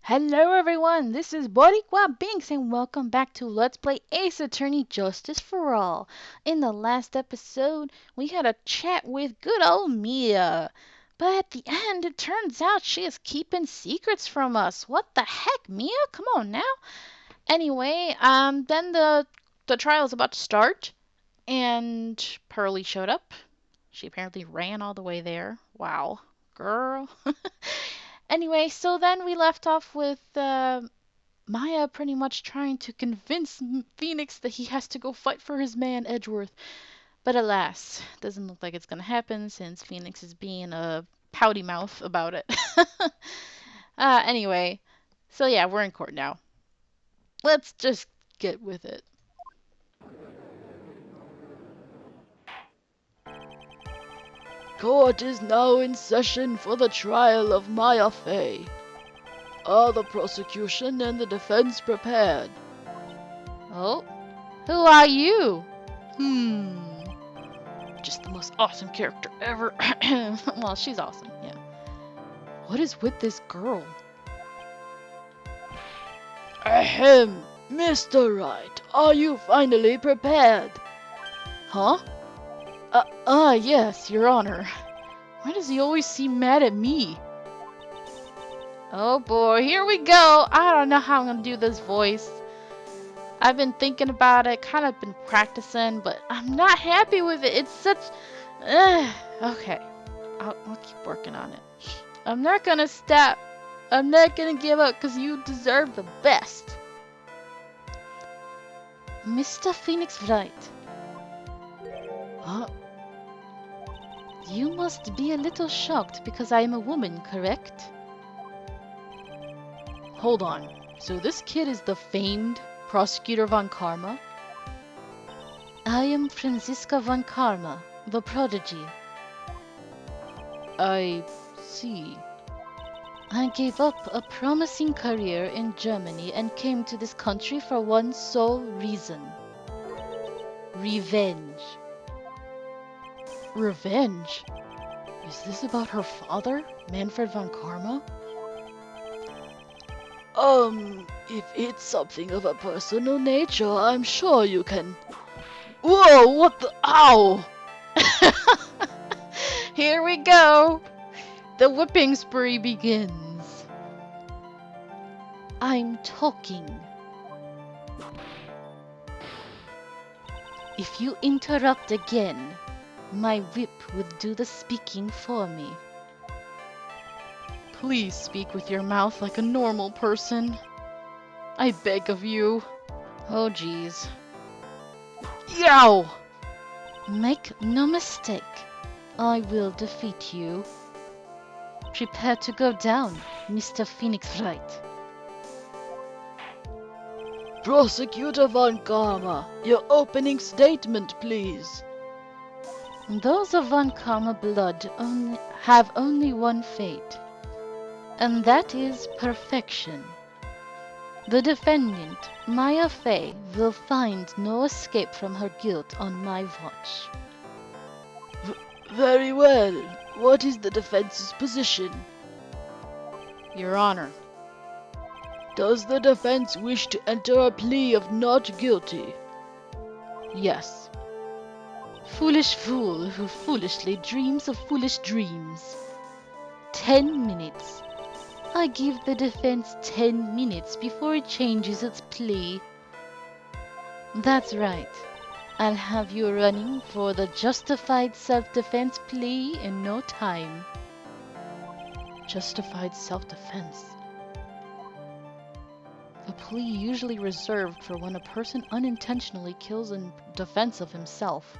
Hello everyone, this is Boricua Binks and welcome back to Let's Play Ace Attorney Justice for All. In the last episode, we had a chat with good old Mia. But at the end, it turns out she is keeping secrets from us. What the heck, Mia? Come on now. Anyway, then the trial is about to start and Pearlie showed up. She apparently ran all the way there. Wow, girl. Anyway, so then we left off with Maya pretty much trying to convince Phoenix that he has to go fight for his man Edgeworth. But alas, doesn't look like it's gonna happen since Phoenix is being a pouty mouth about it. Anyway, so yeah, we're in court now. Let's just get with it. Court is now in session for the trial of Maya Fey. Are the prosecution and the defense prepared? Oh, who are you? Just the most awesome character ever. Well, she's awesome, yeah. What is with this girl? Ahem, Mr. Wright, are you finally prepared? Huh? Yes, Your Honor. Why does he always seem mad at me? Oh boy, here we go. I don't know how I'm gonna do this voice. I've been thinking about it, kind of been practicing, but I'm not happy with it. It's such... okay, I'll keep working on it. I'm not gonna stop. I'm not gonna give up because you deserve the best. Mr. Phoenix Wright. Huh? You must be a little shocked because I am a woman, correct? Hold on. So this kid is the famed Prosecutor Von Karma? I am Franziska Von Karma, the prodigy. I see. I gave up a promising career in Germany and came to this country for one sole reason. Revenge. Revenge? Is this about her father, Manfred Von Karma? If it's something of a personal nature, I'm sure you can... Whoa, what the... Ow! Here we go! The whipping spree begins. I'm talking. If you interrupt again, my whip would do the speaking for me. Please speak with your mouth like a normal person. I beg of you. Oh, jeez. Yow! Make no mistake. I will defeat you. Prepare to go down, Mr. Phoenix Wright. Prosecutor Von Karma, your opening statement, please. Those of Von Karma blood have only one fate, and that is perfection. The defendant, Maya Fey, will find no escape from her guilt on my watch. Very well. What is the defense's position? Your Honor. Does the defense wish to enter a plea of not guilty? Yes. Foolish fool who foolishly dreams of foolish dreams. 10 minutes. I give the defense 10 minutes before it changes its plea. That's right. I'll have you running for the justified self-defense plea in no time. Justified self-defense. A plea usually reserved for when a person unintentionally kills in defense of himself.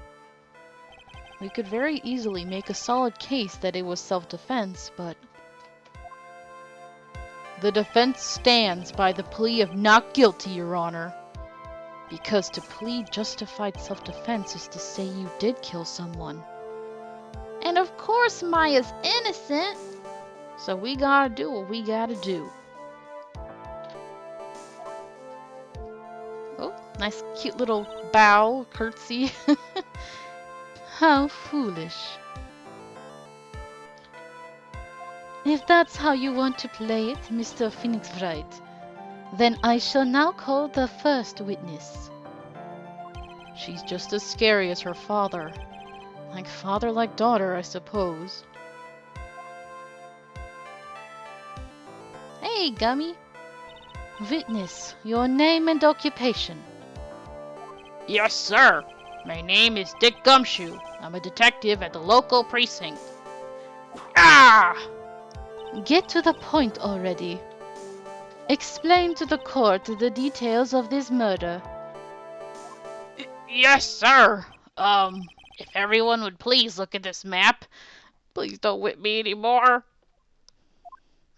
We could very easily make a solid case that it was self-defense, but... The defense stands by the plea of not guilty, Your Honor. Because to plead justified self-defense is to say you did kill someone. And of course Maya's innocent, so we gotta do what we gotta do. Oh, nice cute little bow, curtsy. How foolish. If that's how you want to play it, Mr. Phoenix Wright, then I shall now call the first witness. She's just as scary as her father. Like father, like daughter, I suppose. Hey, Gummy. Witness, your name and occupation. Yes, sir. My name is Dick Gumshoe. I'm a detective at the local precinct. Ah! Get to the point already. Explain to the court the details of this murder. Yes, sir. If everyone would please look at this map. Please don't whip me anymore.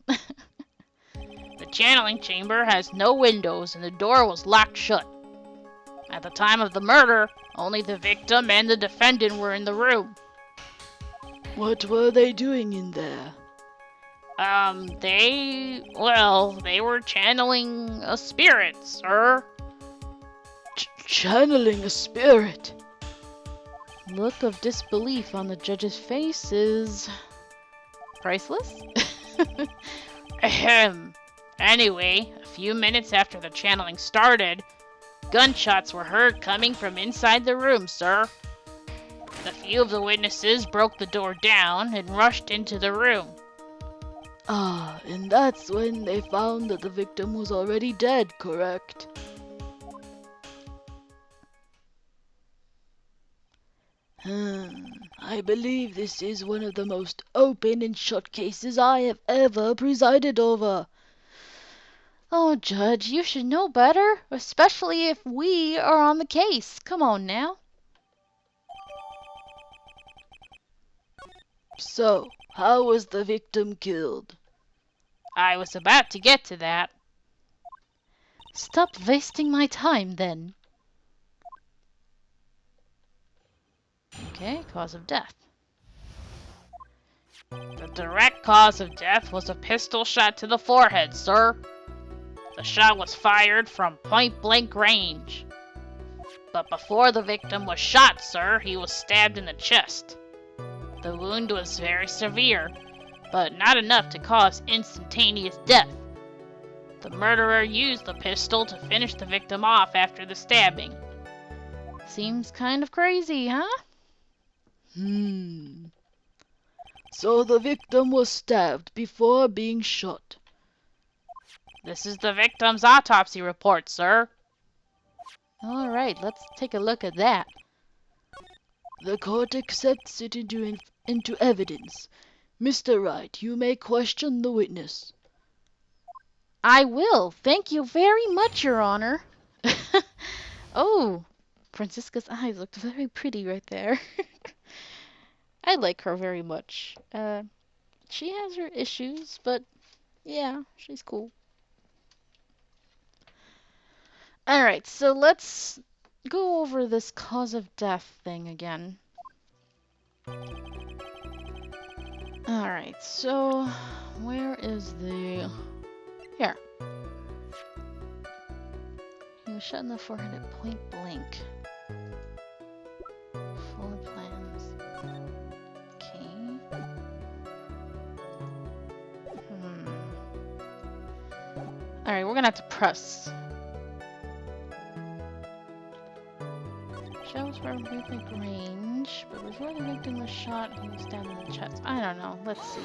The channeling chamber has no windows and the door was locked shut. At the time of the murder, only the victim and the defendant were in the room. What were they doing in there? They were channeling a spirit, sir. Channeling a spirit? Look of disbelief on the judge's face is priceless. Ahem. Anyway, a few minutes after the channeling started, gunshots were heard coming from inside the room, sir. A few of the witnesses broke the door down and rushed into the room. Ah, and that's when they found that the victim was already dead, correct? I believe this is one of the most open and shut cases I have ever presided over. Oh, Judge, you should know better, especially if we are on the case. Come on now. So, how was the victim killed? I was about to get to that. Stop wasting my time, then. Okay, cause of death. The direct cause of death was a pistol shot to the forehead, sir. The shot was fired from point-blank range. But before the victim was shot, sir, he was stabbed in the chest. The wound was very severe, but not enough to cause instantaneous death. The murderer used the pistol to finish the victim off after the stabbing. Seems kind of crazy, huh? So the victim was stabbed before being shot. This is the victim's autopsy report, sir. All right, let's take a look at that. The court accepts it into evidence. Mr. Wright, you may question the witness. I will. Thank you very much, Your Honor. Oh, Francisca's eyes looked very pretty right there. I like her very much. She has her issues, but yeah, she's cool. Alright, so let's go over this cause of death thing again. Alright, so where is the... Here. He was shot in the forehead at point blank. Floor plans. Okay. Alright, we're gonna have to press. Shells were within range, but before the victim was shot, he was stabbed in the chest. I don't know. Let's see.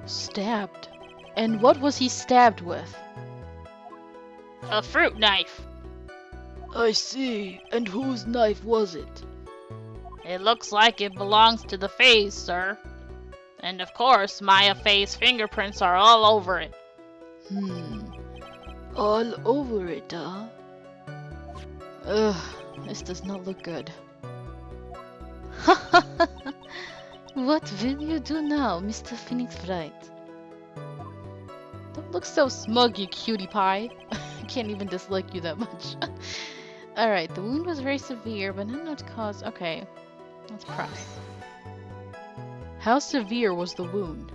Stabbed. And what was he stabbed with? A fruit knife. I see. And whose knife was it? It looks like it belongs to the Fays, sir. And of course, Maya Fay's fingerprints are all over it. All over it, huh? Ugh, this does not look good. What will you do now, Mr. Phoenix Wright? Don't look so smug, you cutie pie. I can't even dislike you that much. Alright, the wound was very severe, but not enough to cause... Okay, let's press. How severe was the wound?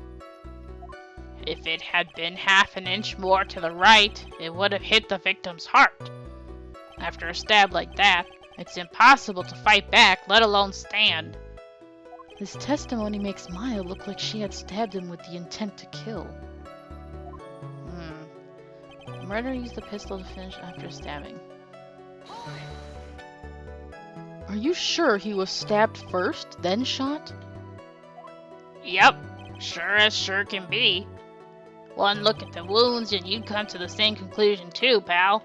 If it had been half an inch more to the right, it would have hit the victim's heart. After a stab like that, it's impossible to fight back, let alone stand. This testimony makes Maya look like she had stabbed him with the intent to kill. The murderer used the pistol to finish after stabbing. Are you sure he was stabbed first, then shot? Yep, sure as sure can be. One look at the wounds and you'd come to the same conclusion too, pal.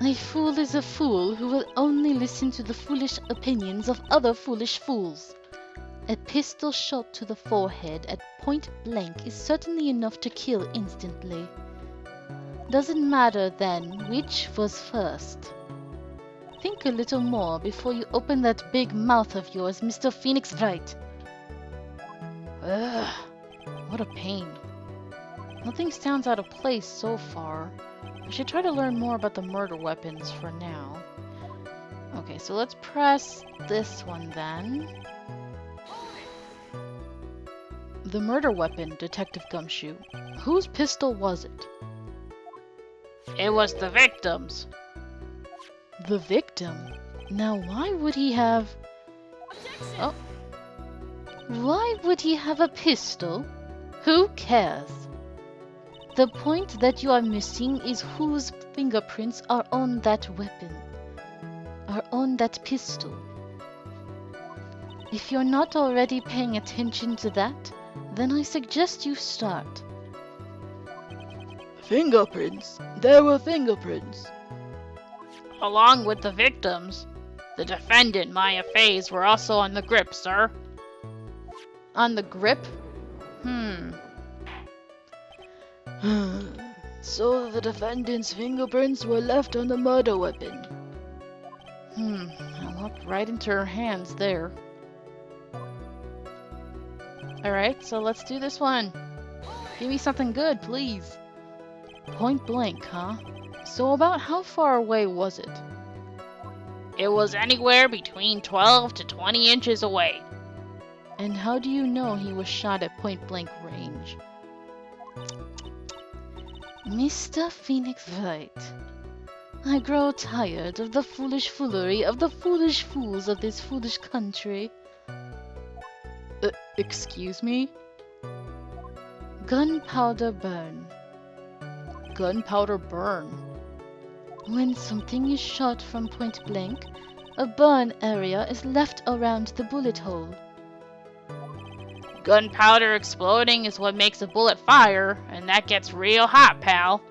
A fool is a fool who will only listen to the foolish opinions of other foolish fools. A pistol shot to the forehead at point blank is certainly enough to kill instantly. Doesn't matter then which was first. Think a little more before you open that big mouth of yours, Mr. Phoenix Wright. Ugh, what a pain. Nothing sounds out of place so far. I should try to learn more about the murder weapons for now. Okay, so let's press this one then. The murder weapon, Detective Gumshoe. Whose pistol was it? It was the victim's. The victim? Now why would he have... Oh. Why would he have a pistol? Who cares? The point that you are missing is whose fingerprints are on that weapon. Are on that pistol. If you're not already paying attention to that, then I suggest you start. Fingerprints. There were fingerprints. Along with the victims, the defendant, Maya Fays, were also on the grip, sir. On the grip? So the defendant's fingerprints were left on the murder weapon. I walked right into her hands there. Alright, so let's do this one. Give me something good, please. Point blank, huh? So about how far away was it? It was anywhere between 12 to 20 inches away. And how do you know he was shot at point blank range? Mr. Phoenix Wright, I grow tired of the foolish foolery of the foolish fools of this foolish country. Excuse me? Gunpowder burn. Gunpowder burn. When something is shot from point blank, a burn area is left around the bullet hole. Gunpowder exploding is what makes a bullet fire, and that gets real hot, pal.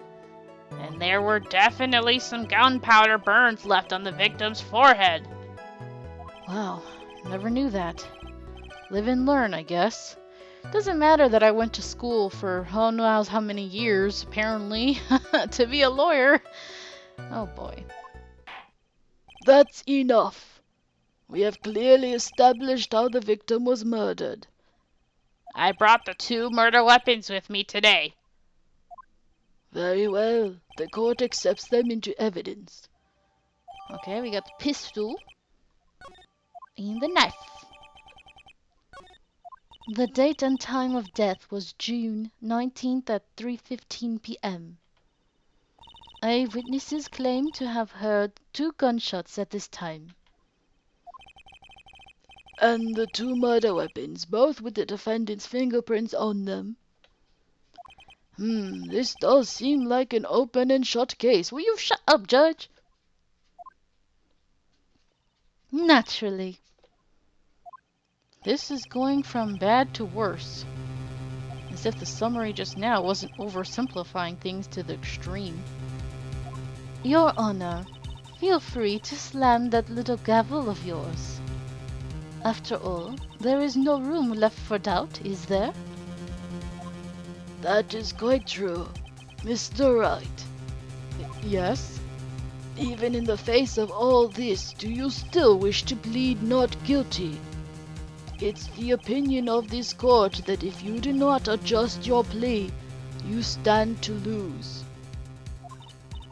And there were definitely some gunpowder burns left on the victim's forehead. Wow, never knew that. Live and learn, I guess. Doesn't matter that I went to school for who knows how many years, apparently, to be a lawyer. Oh boy. That's enough. We have clearly established how the victim was murdered. I brought the 2 murder weapons with me today. Very well. The court accepts them into evidence. Okay, we got the pistol and the knife. The date and time of death was June 19th at 3:15 p.m. Eyewitnesses claim to have heard 2 gunshots at this time. And the 2 murder weapons, both with the defendant's fingerprints on them. This does seem like an open and shut case. Will you shut up, Judge? Naturally. This is going from bad to worse. As if the summary just now wasn't oversimplifying things to the extreme. Your Honor, feel free to slam that little gavel of yours. After all, there is no room left for doubt, is there? That is quite true, Mr. Wright. Yes? Even in the face of all this, do you still wish to plead not guilty? It's the opinion of this court that if you do not adjust your plea, you stand to lose.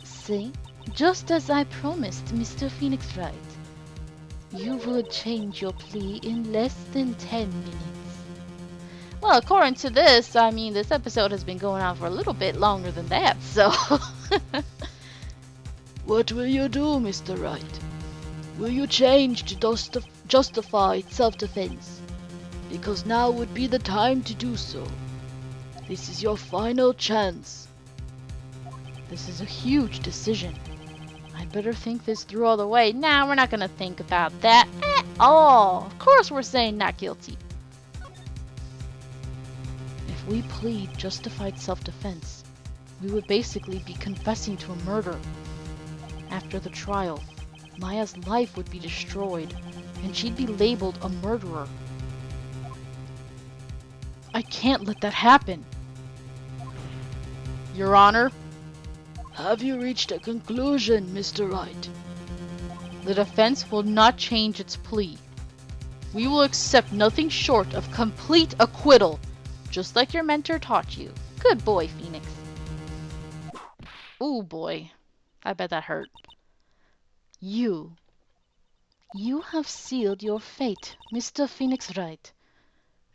See, just as I promised, Mr. Phoenix Wright. You would change your plea in less than 10 minutes. Well, according to this, I mean, this episode has been going on for a little bit longer than that, so... What will you do, Mr. Wright? Will you change to justify self-defense? because now would be the time to do so. This is your final chance. This is a huge decision. I'd better think this through all the way. Nah, we're not gonna think about that at all. Of course we're saying not guilty. If we plead justified self-defense, we would basically be confessing to a murder. After the trial, Maya's life would be destroyed, and she'd be labeled a murderer. I can't let that happen. Your Honor, Have you reached a conclusion, Mr. Wright? the defense will not change its plea. We will accept nothing short of complete acquittal, just like your mentor taught you. Good boy, Phoenix. Ooh, boy. I bet that hurt. You have sealed your fate, Mr. Phoenix Wright.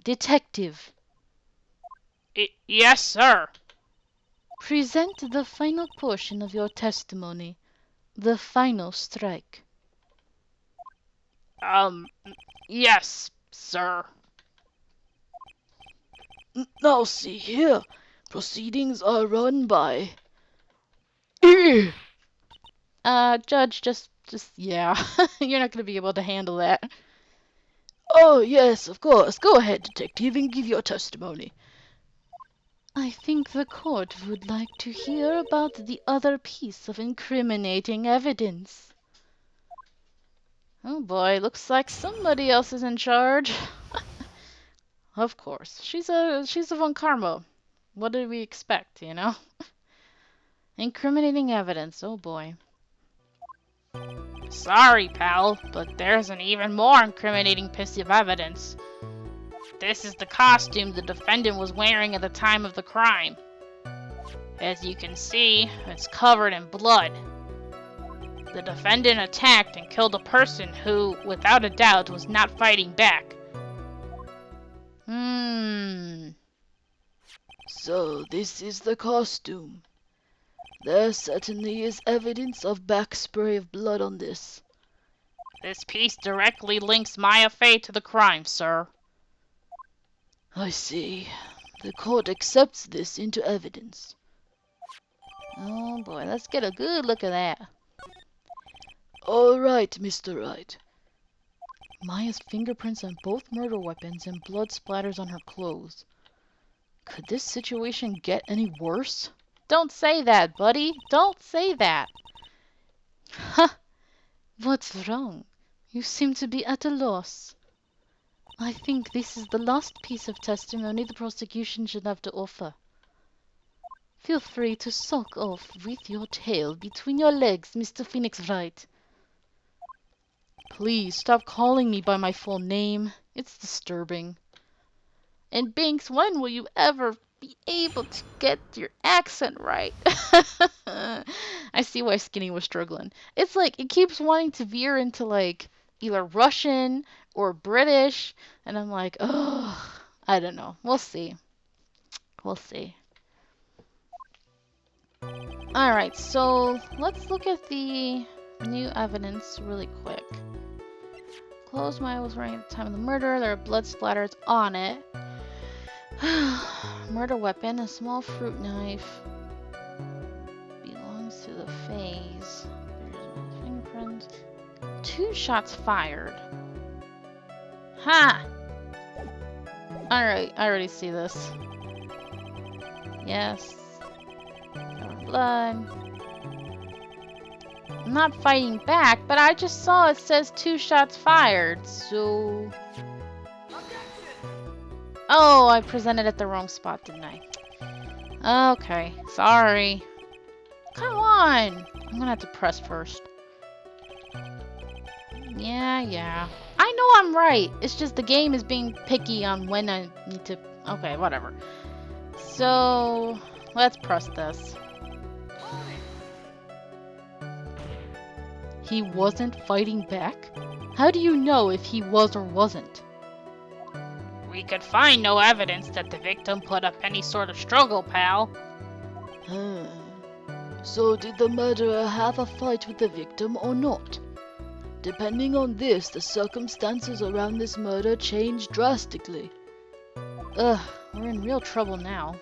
Detective, Yes, sir. present the final portion of your testimony, the final strike. Yes, sir. Now see here, proceedings are run by... Judge, just, yeah. You're not gonna be able to handle that. Oh, yes, of course. Go ahead, detective, and give your testimony. I think the court would like to hear about the other piece of incriminating evidence. Oh boy, looks like somebody else is in charge. Of course, she's a Von Karma. What did we expect, you know? Incriminating evidence, oh boy. Sorry, pal, but there's an even more incriminating piece of evidence. This is the costume the defendant was wearing at the time of the crime. As you can see, it's covered in blood. The defendant attacked and killed a person who, without a doubt, was not fighting back. So this is the costume. There certainly is evidence of back spray of blood on this. This piece directly links Maya Fey to the crime, sir. I see. The court accepts this into evidence. Oh boy, let's get a good look at that. All right, Mr. Wright. Maya's fingerprints on both murder weapons and blood splatters on her clothes. Could this situation get any worse? Don't say that, buddy. Don't say that. Ha! What's wrong? You seem to be at a loss. I think this is the last piece of testimony the prosecution should have to offer. Feel free to sulk off with your tail between your legs, Mr. Phoenix Wright. Please stop calling me by my full name. It's disturbing. And Binks, when will you ever be able to get your accent right? I see why Skinny was struggling. It's like it keeps wanting to veer into like either Russian or British, and I'm like, oh, I don't know. We'll see. We'll see. Alright, so let's look at the new evidence really quick. Clothes Maya was wearing at the time of the murder. There are blood splatters on it. Murder weapon, a small fruit knife. Belongs to the phase. There's my fingerprints. 2 shots fired. Ha! Alright, I already see this. Yes. Blood. I'm not fighting back, but I just saw it says 2 shots fired, so... Oh, I presented at the wrong spot, didn't I? Okay, sorry. Come on! I'm gonna have to press first. Yeah. I know I'm right. It's just the game is being picky on when I need to... Okay, whatever. So, let's press this. He wasn't fighting back? How do you know if he was or wasn't? We could find no evidence that the victim put up any sort of struggle, pal. So did the murderer have a fight with the victim or not? Depending on this, the circumstances around this murder change drastically. Ugh, we're in real trouble now.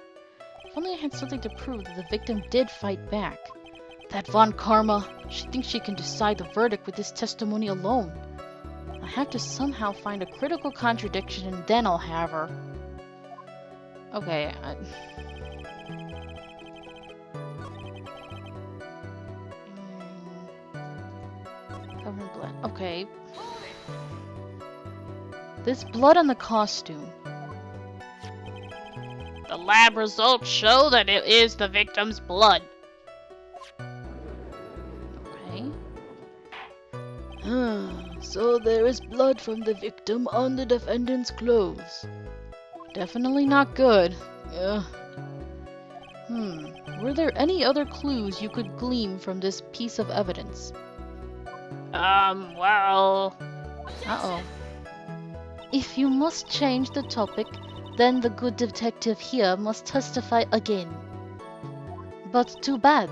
If only I had something to prove that the victim did fight back. That Von Karma, she thinks she can decide the verdict with this testimony alone. I have to somehow find a critical contradiction and then I'll have her. Okay, covered in blood. Okay. There's blood on the costume. The lab results show that it is the victim's blood. Okay. So there is blood from the victim on the defendant's clothes. Definitely not good. Were there any other clues you could glean from this piece of evidence? Well... Uh-oh. If you must change the topic, then the good detective here must testify again. But too bad.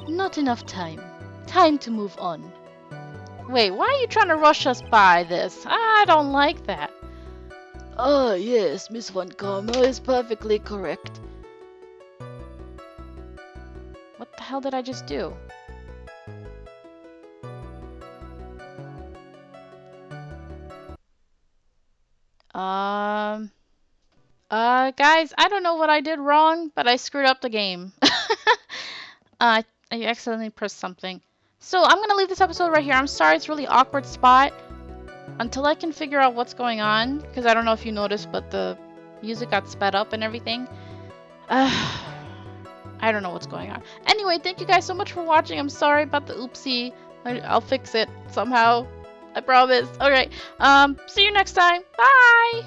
Not enough time. Time to move on. Wait, why are you trying to rush us by this? I don't like that. Ah, yes, Miss Von Karma is perfectly correct. What the hell did I just do? Guys, I don't know what I did wrong, but I screwed up the game. I accidentally pressed something. So I'm gonna leave this episode right here. I'm sorry, it's a really awkward spot. Until I can figure out what's going on, because I don't know if you noticed, but the music got sped up and everything. I don't know what's going on. Anyway, thank you guys so much for watching. I'm sorry about the oopsie. I'll fix it somehow. I promise. Alright, see you next time. Bye!